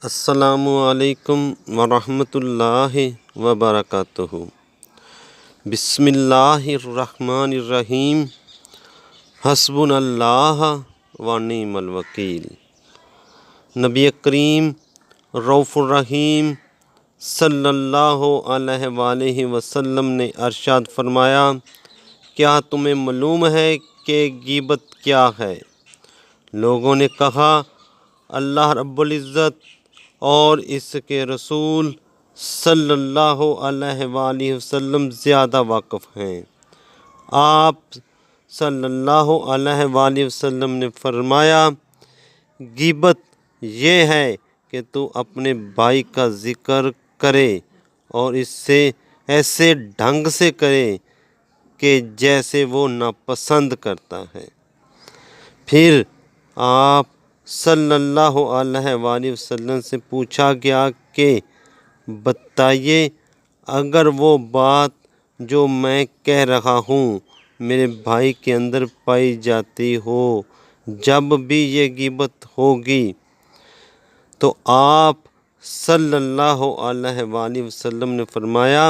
السلام علیکم ورحمۃ اللہ وبرکاتہ۔ بسم اللہ الرحمن الرحیم۔ حسبنا اللہ ونعم الوکیل۔ نبی کریم رؤوف الرحیم صلی اللہ علیہ وآلہ وسلم نے ارشاد فرمایا، کیا تمہیں معلوم ہے کہ غیبت کیا ہے؟ لوگوں نے کہا، اللہ رب العزت اور اس کے رسول صلی اللہ علیہ وآلہ وسلم زیادہ واقف ہیں۔ آپ صلی اللہ علیہ وآلہ وسلم نے فرمایا، غیبت یہ ہے کہ تو اپنے بھائی کا ذکر کرے اور اس سے ایسے ڈھنگ سے کرے کہ جیسے وہ ناپسند کرتا ہے۔ پھر آپ صلی اللہ علیہ وآلہ وسلم سے پوچھا گیا کہ بتائیے، اگر وہ بات جو میں کہہ رہا ہوں میرے بھائی کے اندر پائی جاتی ہو، جب بھی یہ غیبت ہوگی، تو آپ صلی اللہ علیہ وآلہ وسلم نے فرمایا،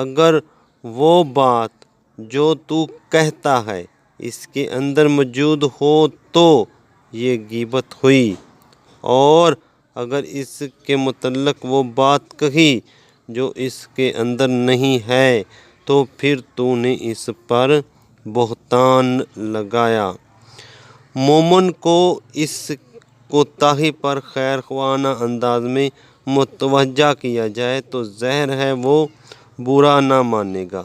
اگر وہ بات جو تو کہتا ہے اس کے اندر موجود ہو تو یہ غیبت ہوئی، اور اگر اس کے متعلق وہ بات کہی جو اس کے اندر نہیں ہے تو پھر تو نے اس پر بہتان لگایا۔ مومن کو اس کوتاہی پر خیر خواہانہ انداز میں متوجہ کیا جائے تو ظاہر ہے وہ برا نہ مانے گا۔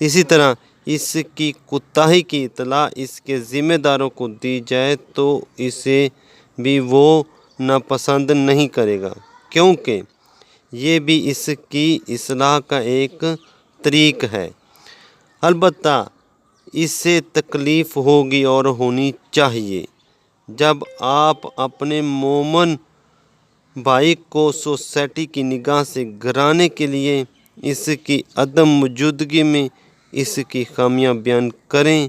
اسی طرح اس کی کوتاہی کی اطلاع اس کے ذمہ داروں کو دی جائے تو اسے بھی وہ ناپسند نہیں کرے گا، کیونکہ یہ بھی اس کی اصلاح کا ایک طریق ہے۔ البتہ اس سے تکلیف ہوگی اور ہونی چاہیے۔ جب آپ اپنے مومن بھائی کو سوسائٹی کی نگاہ سے گرانے کے لیے اس کی عدم موجودگی میں اس کی خامیاں بیان کریں،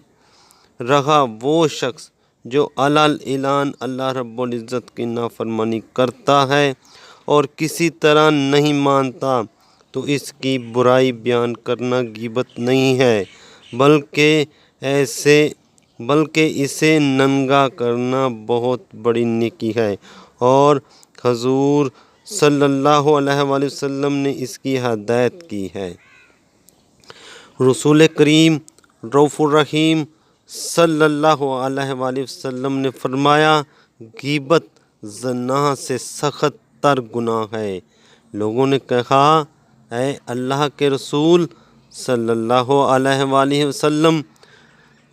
رہا وہ شخص جو اعلان اللہ رب العزت کی نافرمانی کرتا ہے اور کسی طرح نہیں مانتا، تو اس کی برائی بیان کرنا غیبت نہیں ہے، بلکہ اسے ننگا کرنا بہت بڑی نیکی ہے، اور حضور صلی اللہ علیہ وآلہ وسلم نے اس کی ہدایت کی ہے۔ رسول کریم رؤوف الرحیم صلی اللہ علیہ وآلہ وسلم نے فرمایا، غیبت زنا سے سخت تر گناہ ہے۔ لوگوں نے کہا، اے اللہ کے رسول صلی اللہ علیہ وآلہ وسلم،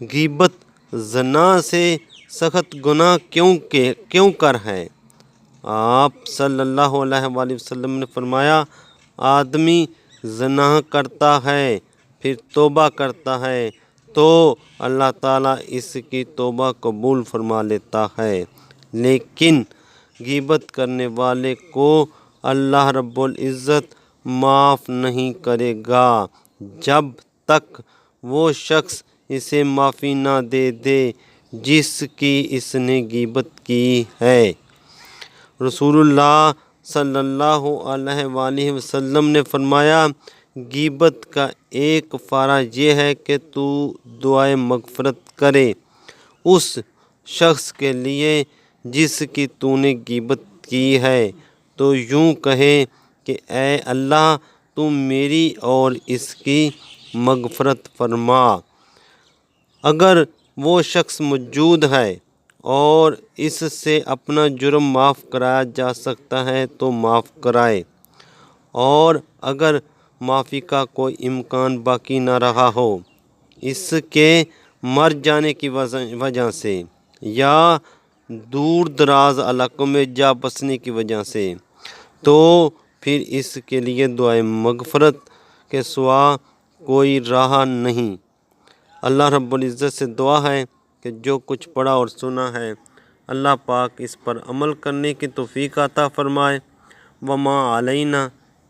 غیبت زنا سے سخت گناہ کیوں کر ہے؟ آپ صلی اللہ علیہ وآلہ وسلم نے فرمایا، آدمی زنا کرتا ہے پھر توبہ کرتا ہے تو اللہ تعالیٰ اس کی توبہ قبول فرما لیتا ہے، لیکن غیبت کرنے والے کو اللہ رب العزت معاف نہیں کرے گا جب تک وہ شخص اسے معافی نہ دے دے جس کی اس نے غیبت کی ہے۔ رسول اللہ صلی اللہ علیہ وآلہ وسلم نے فرمایا، غیبت کا ایک فارہ یہ ہے کہ تو دعائے مغفرت کرے اس شخص کے لیے جس کی تو نے غیبت کی ہے، تو یوں کہے کہ اے اللہ تو میری اور اس کی مغفرت فرما۔ اگر وہ شخص موجود ہے اور اس سے اپنا جرم معاف کرایا جا سکتا ہے تو معاف کرائے، اور اگر معافی کا کوئی امکان باقی نہ رہا ہو اس کے مر جانے کی وجہ سے یا دور دراز علاقوں میں جا بسنے کی وجہ سے، تو پھر اس کے لیے دعائے مغفرت کے سوا کوئی راہ نہیں۔ اللہ رب العزت سے دعا ہے کہ جو کچھ پڑھا اور سنا ہے اللہ پاک اس پر عمل کرنے کی توفیق عطا فرمائے۔ وما علینا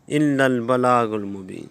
الا البلاغ المبین۔